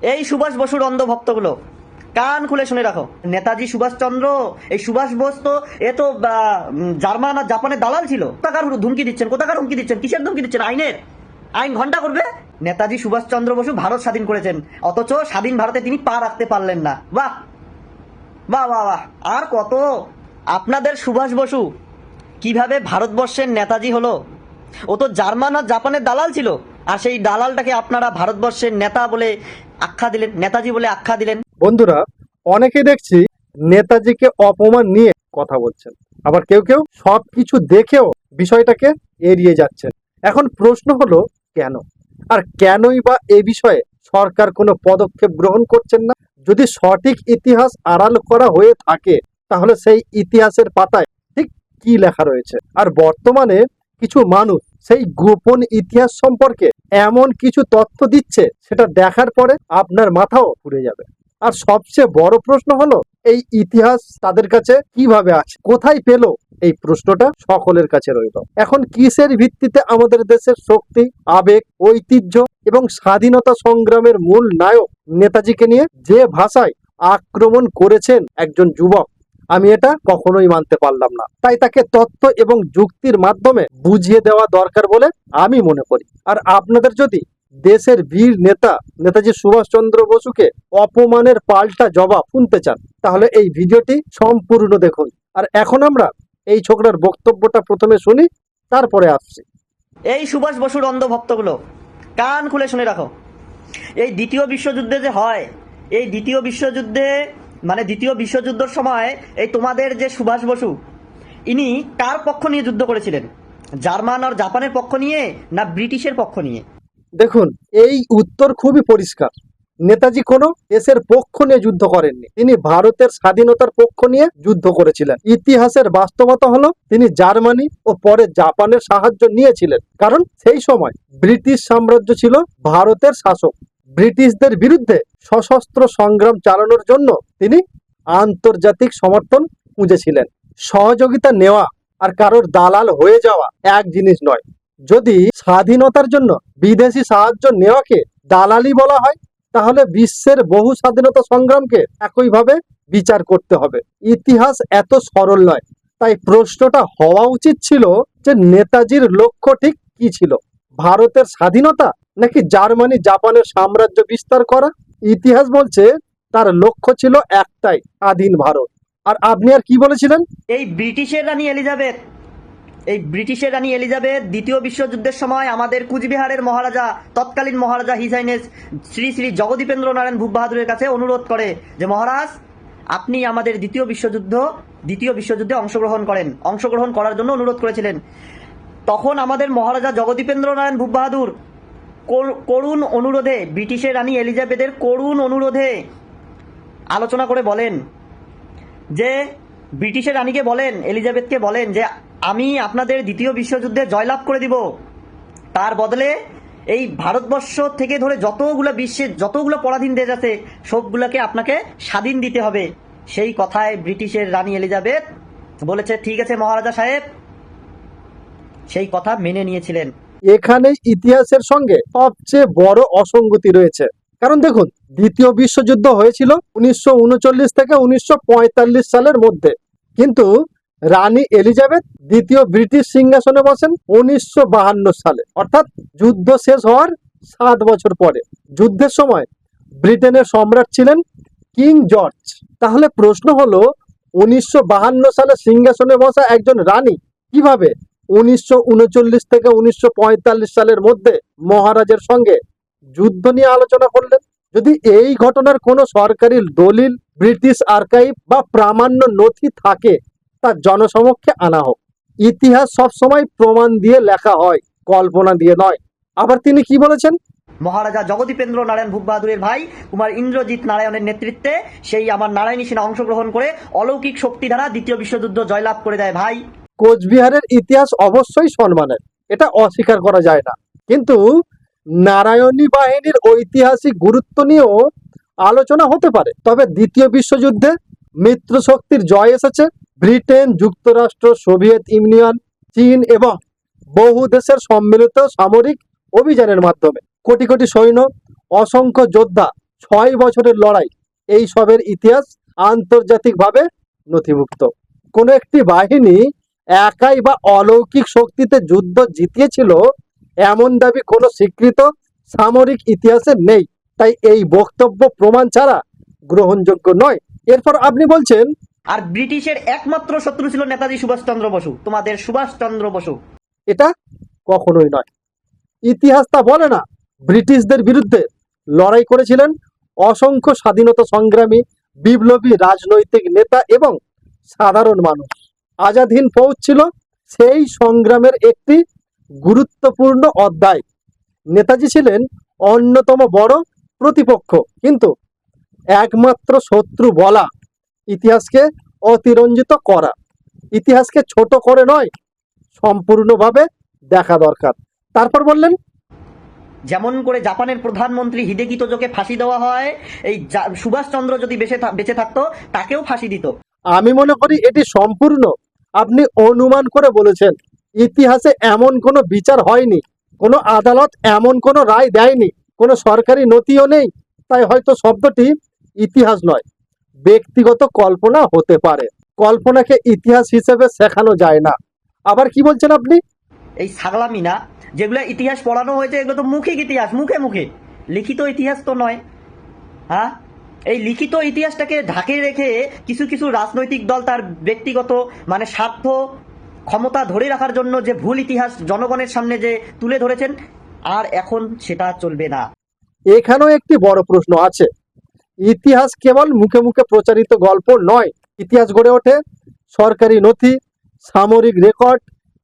এই সুভাষ বসুর অন্ধ ভক্তগুলো কান খুলে শুনে রাখো। নেতাজি সুভাষচন্দ্র, এই সুভাষ বোস তো এ তো জার্মান আর জাপানের দালাল ছিল। কোথাকার ধুমকি দিচ্ছেন, কোথাকার হুমকি দিচ্ছেন, কিসের ধুমকি দিচ্ছেন? আইন ঘন্টা করবে। নেতাজি সুভাষচন্দ্র বসু ভারত স্বাধীন করেছেন, অথচ স্বাধীন ভারতে তিনি পা রাখতে পারলেন না। বাহ বাহ বাহ বাহ। আর কত আপনাদের সুভাষ বসু কিভাবে ভারতবর্ষের নেতাজি হলো? ও তো জার্মান আর জাপানের দালাল ছিল, আর সেই দালালটাকে আপনারা ভারতবর্ষের নেতা বলে আখ্যা দিলেন, নেতাজি বলে আখ্যা দিলেন। বন্ধুরা, অনেকে দেখছি নেতাজিকে অপমান নিয়ে কথা বলছেন, আবার কেউ কেউ সবকিছু দেখেও বিষয়টাকে এড়িয়ে যাচ্ছেন। এখন প্রশ্ন হলো কেন? আর কেনই বা এ বিষয়ে সরকার কোনো পদক্ষেপ গ্রহণ করছেন না? যদি সঠিক ইতিহাস আড়াল করা হয়ে থাকে, তাহলে সেই ইতিহাসের পাতায় ঠিক কি লেখা রয়েছে? আর বর্তমানে কিছু মানুষ সেই গোপন ইতিহাস সম্পর্কে এমন কিছু তথ্য দিচ্ছে, সেটা দেখার পরে আপনার মাথাও ঘুরে যাবে। আর সবচেয়ে বড় প্রশ্ন হলো, এই ইতিহাস তাদের কাছে কিভাবে আছে, কোথায় পেল? এই প্রশ্নটা সকলের কাছে রইল। এখন কিসের ভিত্তিতে আমাদের দেশের শক্তি, আবেগ, ঐতিহ্য এবং স্বাধীনতা সংগ্রামের মূল নায়ক নেতাজিকে নিয়ে যে ভাষায় আক্রমণ করেছেন একজন যুবক, আমি এটা কখনোই মানতে পারলাম না। তাই তাকে তথ্য এবং যুক্তির মাধ্যমে বুঝিয়ে দেওয়া দরকার বলে আমি মনে করি। আর আপনাদের যদি দেশের বীর নেতা নেতাজি সুভাষচন্দ্র বসুকে অপমানের পাল্টা জবাব শুনতে চান, তাহলে এই ভিডিওটি সম্পূর্ণ দেখুন। আর এখন আমরা এই ছোকরার বক্তব্যটা প্রথমে শুনি, তারপরে আসছি। এই সুভাষ বসুর অন্ধ ভক্তগুলো কান খুলে শুনে রাখো। এই দ্বিতীয় বিশ্বযুদ্ধে যে হয়, এই দ্বিতীয় বিশ্বযুদ্ধে মানে দ্বিতীয় বিশ্বযুদ্ধের সময় এই তোমাদের যে সুভাষ বসু, ইনি কার পক্ষ নিয়ে যুদ্ধ করেছিলেন? জার্মান আর জাপানের পক্ষ নিয়ে, না ব্রিটিশের পক্ষ নিয়ে? দেখুন, এই উত্তর খুবই পরিষ্কার। নেতাজি কোনো দেশের পক্ষ নিয়ে যুদ্ধ করেননি, তিনি ভারতের স্বাধীনতার পক্ষ নিয়ে যুদ্ধ করেছিলেন। ইতিহাসের বাস্তবতা হলো, তিনি জার্মানি ও পরে জাপানের সাহায্য নিয়েছিলেন, কারণ সেই সময় ব্রিটিশ সাম্রাজ্য ছিল ভারতের শাসক। ব্রিটিশদের বিরুদ্ধে সশস্ত্র সংগ্রাম চালানোর জন্য তিনি আন্তর্জাতিক সমর্থন খুঁজেছিলেন। সহযোগিতা নেওয়া আর কারোর দালাল হয়ে যাওয়া এক জিনিস নয়। যদি স্বাধীনতার জন্য বিদেশি সাহায্য নেওয়াকে দালালি বলা হয়, তাহলে বিশ্বের বহু স্বাধীনতা সংগ্রামকে একইভাবে বিচার করতে হবে। ইতিহাস এত সরল নয়। তাই প্রশ্নটা হওয়া উচিত ছিল যে নেতাজির লক্ষ্য ঠিক কি ছিল? ভারতের স্বাধীনতা, নাকি জার্মানি জাপানের সাম্রাজ্য বিস্তার করা? ইতিহাস বলছে তার লক্ষ্য ছিল একটাই, স্বাধীন ভারত। আর আপনি আর কি বলেছিলেন? এই ব্রিটিশের রানী এলিজাবেথ, এই ব্রিটিশের রানী এলিজাবেথ দ্বিতীয় বিশ্বযুদ্ধের সময় আমাদের কুচবিহারের মহারাজা, তৎকালীন মহারাজা হিজ হাইনেস শ্রী শ্রী জগদীপেন্দ্র নারায়ণ ভূপ বাহাদুরের কাছে অনুরোধ করে যে মহারাজ, আপনি আমাদের দ্বিতীয় বিশ্বযুদ্ধে অংশগ্রহণ করার জন্য অনুরোধ করেছিলেন। তখন আমাদের মহারাজা জগদীপেন্দ্র নারায়ণ ভূপ বাহাদুর করুণ অনুরোধে, ব্রিটিশের রানী এলিজাবেথের করুণ অনুরোধে আলোচনা করে বলেন যে, ব্রিটিশের রানীকে বলেন, এলিজাবেথকে বলেন যে আমি আপনাদের দ্বিতীয় বিশ্বযুদ্ধে জয়লাভ করে দিব, তার বদলে এই ভারতবর্ষ থেকে ধরে যতগুলো বিশ্বের যতগুলো পরাধীন দেশ আছে সবগুলোকে আপনাকে স্বাধীন দিতে হবে। সেই কথায় ব্রিটিশের রানী এলিজাবেথ বলেছে, ঠিক আছে মহারাজা সাহেব, সেই কথা মেনে নিয়েছিলেন। এখানে ইতিহাসের সঙ্গে সবচেয়ে বড় অসঙ্গতি রয়েছে। কারণ দেখুন, দ্বিতীয় বিশ্বযুদ্ধ হয়েছিল 1939 থেকে 1945 সালের মধ্যে, কিন্তু রানী এলিজাবেথ দ্বিতীয় ব্রিটিশ সিংহাসনে বসেন 1952 সালে, অর্থাৎ যুদ্ধ শেষ হওয়ার 7 বছর পরে। যুদ্ধের সময় ব্রিটেনের সম্রাট ছিলেন কিং জর্জ। তাহলে প্রশ্ন হলো, 1952 সালে সিংহাসনে বসা একজন রানী কিভাবে 1939 থেকে 1945 সালের মধ্যে মহারাজের সঙ্গে যুদ্ধ নিয়ে আলোচনা করলেন? যদি এই ঘটনার কোনো সরকারি দলিল, ব্রিটিশ আর্কাইভ বা প্রামাণ্য নথি থাকে, তা জনসমক্ষে আনা হোক। ইতিহাস সবসময় প্রমাণ দিয়ে লেখা হয়, কল্পনা দিয়ে নয়। আবার তিনি কি বলেছেন? মহারাজা জগদীপেন্দ্র নারায়ণ ভূপ বাহাদুরের ভাই কুমার ইন্দ্রজিৎ নারায়ণের নেতৃত্বে সেই আমার নারায়ণী সেনা অংশগ্রহণ করে অলৌকিক শক্তি দ্বারা দ্বিতীয় বিশ্বযুদ্ধ জয়লাভ করে দেয়। ভাই, কোচবিহারের ইতিহাস অবশ্যই সম্মানের, এটা অস্বীকার করা যায় না, কিন্তু নারায়ণী বাহিনীর ঐতিহাসিক গুরুত্ব নিয়েও আলোচনা হতে পারে। তবে দ্বিতীয় বিশ্বযুদ্ধে মিত্র শক্তির জয় এসেছে। ব্রিটেন, যুক্তরাষ্ট্র, সোভিয়েত ইউনিয়ন, চীন এবং বহু দেশের সম্মিলিত সামরিক অভিযানের মাধ্যমে কোটি কোটি সৈন্য, অসংখ্য যোদ্ধা 6 বছরের লড়াই, এই সবের ইতিহাস আন্তর্জাতিকভাবে নথিভুক্ত। কোনো একটি বাহিনী একাই বা অলৌকিক শক্তিতে যুদ্ধ জিতিয়েছিল এমন দাবি কোনো স্বীকৃত সামরিক ইতিহাসে নেই। তাই এই বক্তব্য প্রমাণ ছাড়া গ্রহণযোগ্য নয়। এরপর আপনি বলছেন আর ব্রিটিশের একমাত্র শত্রু ছিল নেতাজি সুভাষচন্দ্র বসু, তোমাদের সুভাষচন্দ্র বসু। এটা কখনোই নয়। ইতিহাস তা বলে না। ব্রিটিশদের বিরুদ্ধে লড়াই করেছিলেন অসংখ্য স্বাধীনতা সংগ্রামী, বিপ্লবী, রাজনৈতিক নেতা এবং সাধারণ মানুষ। আজাদ হিন্দ ফৌজ ছিল সেই সংগ্রামের একটি গুরুত্বপূর্ণ অধ্যায়। নেতাজি ছিলেন অন্যতম বড় প্রতিপক্ষ, কিন্তু একমাত্র শত্রু বলা ইতিহাসকে অতিরঞ্জিত করা। ইতিহাসকে ছোট করে নয়, সম্পূর্ণভাবে দেখা দরকার। তারপর বললেন যেমন করে জাপানের প্রধানমন্ত্রী হিদেকি তোজোকে ফাঁসি দেওয়া হয়, এই সুভাষচন্দ্র যদি বেঁচে থাকতো তাকেও ফাঁসি দিত। আমি মনে করি এটি সম্পূর্ণ আপনি অনুমান করে বলেছেন। ইতিহাসে এমন কোনো বিচার হয়নি, কোনো আদালত এমন কোনো রায় দেয়নি, কোনো সরকারি নথিও নেই। তাই হয়তো শব্দটি ইতিহাস নয়, ব্যক্তিগত কল্পনা হতে পারে। কল্পনাকে ইতিহাস হিসেবে শেখানো যায় না। আবার কি বলছেন আপনি? এই ছাগলামি না, যেগুলো ইতিহাস পড়ানো হয়েছে এগুলো তো মৌখিক ইতিহাস, মুখে মুখে, লিখিত ইতিহাস তো নয়। হ্যাঁ, এই লিখিত ইতিহাসটাকে ঢাকে রেখে কিছু কিছু রাজনৈতিক দল তার ব্যক্তিগত মানে স্বার্থ, ক্ষমতা ধরে রাখার জন্য যে ভুল ইতিহাস জনগণের সামনে যে তুলে ধরেছেন, আর এখন সেটা চলবে না। এখানেও একটি বড় প্রশ্ন আছে। ইতিহাস কেবল মুখে মুখে প্রচারিত গল্প নয়। ইতিহাস গড়ে ওঠে সরকারি নথি, সামরিক রেকর্ড,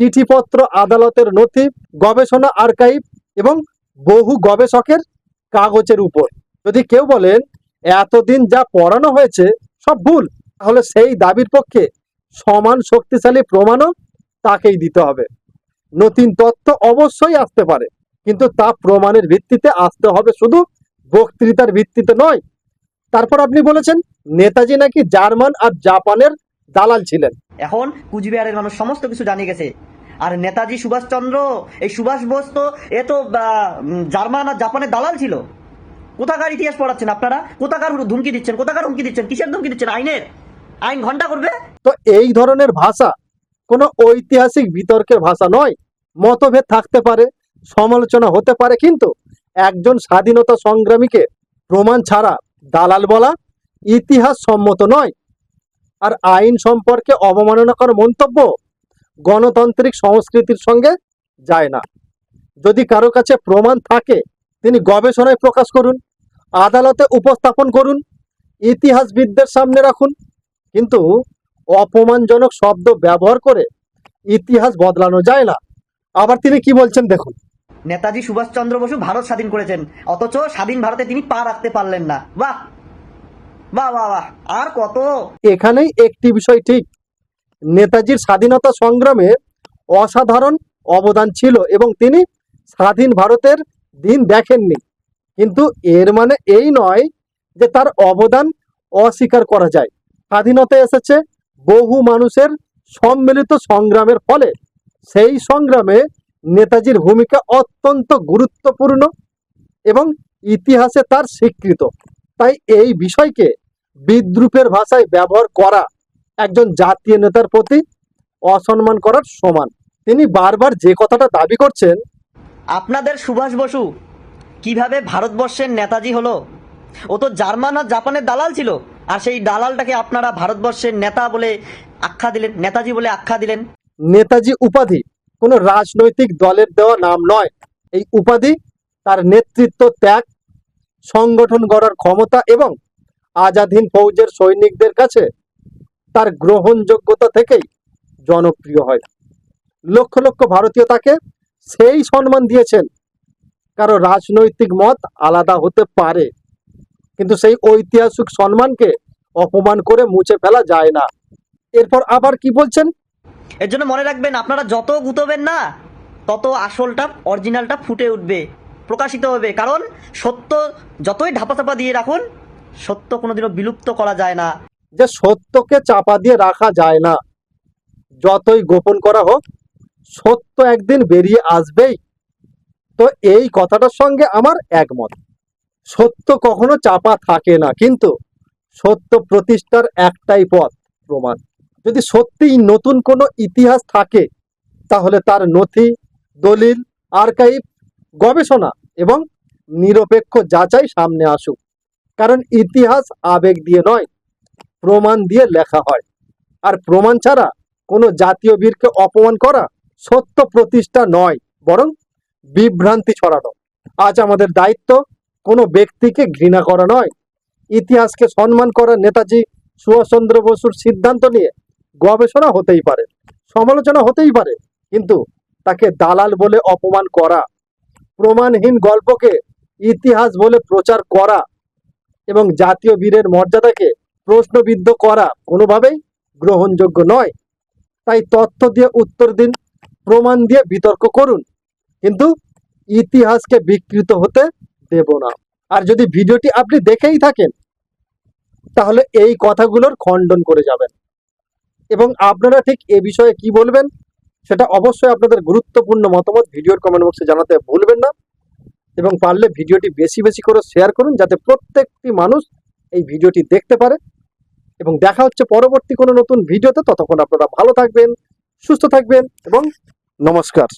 চিঠিপত্র, আদালতের নথি, গবেষণা আর্কাইভ এবং বহু গবেষকের কাগজের উপর। যদি কেউ বলেন এতদিন যা পড়ানো হয়েছে সব ভুল, তাহলে সেই দাবির পক্ষে সমান শক্তিশালী প্রমাণও তাকেই দিতে হবে। নতুন তথ্য অবশ্যই আসতে পারে, কিন্তু তা প্রমাণের ভিত্তিতে আসতে হবে, শুধু বক্তৃতার ভিত্তিতে নয়। তারপর আপনি বলেছেন নেতাজি নাকি জার্মান আর জাপানের দালাল ছিলেন। এখন কুচবিহারের মানুষ সমস্ত কিছু জানিয়ে গেছে। আর নেতাজি সুভাষচন্দ্র, এই সুভাষ বোস তো এ তো জার্মান আর জাপানের দালাল ছিল। কোথাকার ইতিহাস পড়াচ্ছেন আপনারা? কোথাকার ধুমকি দিচ্ছেন? কোথাকার হুমকি দিচ্ছেন? কিসের ধুমকি দিচ্ছেন? আইন ঘন্টা করবে। তো এই ধরনের ভাষা কোনো ঐতিহাসিক বিতর্কের ভাষা নয়। মতভেদ থাকতে পারে, সমালোচনা হতে পারে, কিন্তু একজন স্বাধীনতা সংগ্রামীকে প্রমাণ ছাড়া দালাল বলা ইতিহাস সম্মত নয়। আর আইন সম্পর্কে অবমাননাকর মন্তব্য গণতান্ত্রিক সংস্কৃতির সঙ্গে যায় না। যদি কারো কাছে প্রমাণ থাকে তিনি গবেষণায় প্রকাশ করুন, আদালতে উপস্থাপন করুন, ইতিহাসবিদদের সামনে রাখুন, কিন্তু অপমানজনক শব্দ ব্যবহার করে ইতিহাস বদলানো যায় না। আবার তিনি কি বলছেন দেখুন। নেতাজি সুভাষচন্দ্র বসু ভারত স্বাধীন করেছেন, অথচ স্বাধীন ভারতে তিনি পা রাখতে পারলেন না। বাহ বাহ বাহ বাহ, আর কত! এখানেই একটি বিষয় ঠিক, নেতাজির স্বাধীনতা সংগ্রামে অসাধারণ অবদান ছিল এবং তিনি স্বাধীন ভারতের দিন দেখেননি, কিন্তু এর মানে এই নয় যে তার অবদান অস্বীকার করা যায়। স্বাধীনতা এসেছে বহু মানুষের সম্মিলিত সংগ্রামের ফলে। সেই সংগ্রামে নেতাজির ভূমিকা অত্যন্ত গুরুত্বপূর্ণ এবং ইতিহাসে তার স্বীকৃত। তাই এই বিষয়কে বিদ্রূপের ভাষায় ব্যবহার করা একজন জাতীয় নেতার প্রতি অসম্মান করার সমান। তিনি বারবার যে কথাটা দাবি করছেন, আপনাদের সুভাষ বসু কিভাবে ভারতবর্ষের নেতাজি হলো? ও তো জার্মান আর জাপানের দালাল ছিল, আর সেই দালালটাকে আপনারা ভারতবর্ষের নেতা বলে আখ্যা দিলেন, নেতাজি বলে আখ্যা দিলেন। নেতাজি উপাধি কোনো রাজনৈতিক দলের দেওয়া নাম নয়। এই উপাধি তার নেতৃত্ব, ত্যাগ, সংগঠন গড়ার ক্ষমতা এবং আজাদ হিন্দ ফৌজের সৈনিকদের কাছে তার গ্রহণযোগ্যতা থেকেই জনপ্রিয় হয়। লক্ষ লক্ষ ভারতীয় তাকে সেই সম্মান দিয়েছেন। কারো রাজনৈতিক মত আলাদা হতে পারে, কিন্তু সেই ঐতিহাসিক সম্মানকে অপমান করে মুছে ফেলা যায় না। এরপর আবার কি বলছেন? এর জন্য মনে রাখবেন, আপনারা যত গুতবেন না তত আসলটা, অরিজিনালটা ফুটে উঠবে, প্রকাশিত হবে। কারণ সত্য যতই ঢাপা দিয়ে রাখুন, সত্য কোনোদিনও বিলুপ্ত করা যায় না। যে সত্যকে চাপা দিয়ে রাখা যায় না, যতই গোপন করা হোক সত্য একদিন বেরিয়ে আসবেই। তো এই কথাটার সঙ্গে আমার একমত। সত্য কখনো চাপা থাকে না, কিন্তু সত্য প্রতিষ্ঠার একটাই পথ, প্রমাণ। যদি সত্যিই নতুন কোনো ইতিহাস থাকে, তাহলে তার নথি, দলিল, আর্কাইভ, গবেষণা এবং নিরপেক্ষ যাচাই সামনে আসুক। কারণ ইতিহাস আবেগ দিয়ে নয়, প্রমাণ দিয়ে লেখা হয়। আর প্রমাণ ছাড়া কোনো জাতীয় বীরকে অপমান করা সত্য প্রতিষ্ঠা নয়, বরং বিভ্রান্তি ছড়ানো। আজ আমাদের দায়িত্ব কোনো ব্যক্তিকে ঘৃণা করা নয়, ইতিহাসকে সম্মান করা। নেতাজি সুভাষচন্দ্র বসুর সিদ্ধান্ত নিয়ে গবেষণা হতেই পারে, সমালোচনা হতেই পারে, কিন্তু তাকে দালাল বলে অপমান করা, প্রমাণহীন গল্পকে ইতিহাস বলে প্রচার করা এবং জাতীয় বীরের মর্যাদাকে প্রশ্নবিদ্ধ করা কোনোভাবেই গ্রহণযোগ্য নয়। তাই তথ্য দিয়ে উত্তর দিন, প্রমাণ দিয়ে বিতর্ক করুন, কিন্তু ইতিহাসকে বিকৃত হতে দেব না। আর যদি ভিডিওটি আপনি দেখেই থাকেন, তাহলে এই কথাগুলোর খণ্ডন করে যাবেন। এবং আপনারা ঠিক এ বিষয়ে কি বলবেন, সেটা অবশ্যই আপনাদের গুরুত্বপূর্ণ মতামত ভিডিওর কমেন্ট বক্সে জানাতে ভুলবেন না। এবং পারলে ভিডিওটি বেশি বেশি করে শেয়ার করুন, যাতে প্রত্যেকটি মানুষ এই ভিডিওটি দেখতে পারে। এবং দেখা হচ্ছে পরবর্তী কোনো নতুন ভিডিওতে। ততক্ষণ আপনারা ভালো থাকবেন, সুস্থ থাকবেন এবং নমস্কার।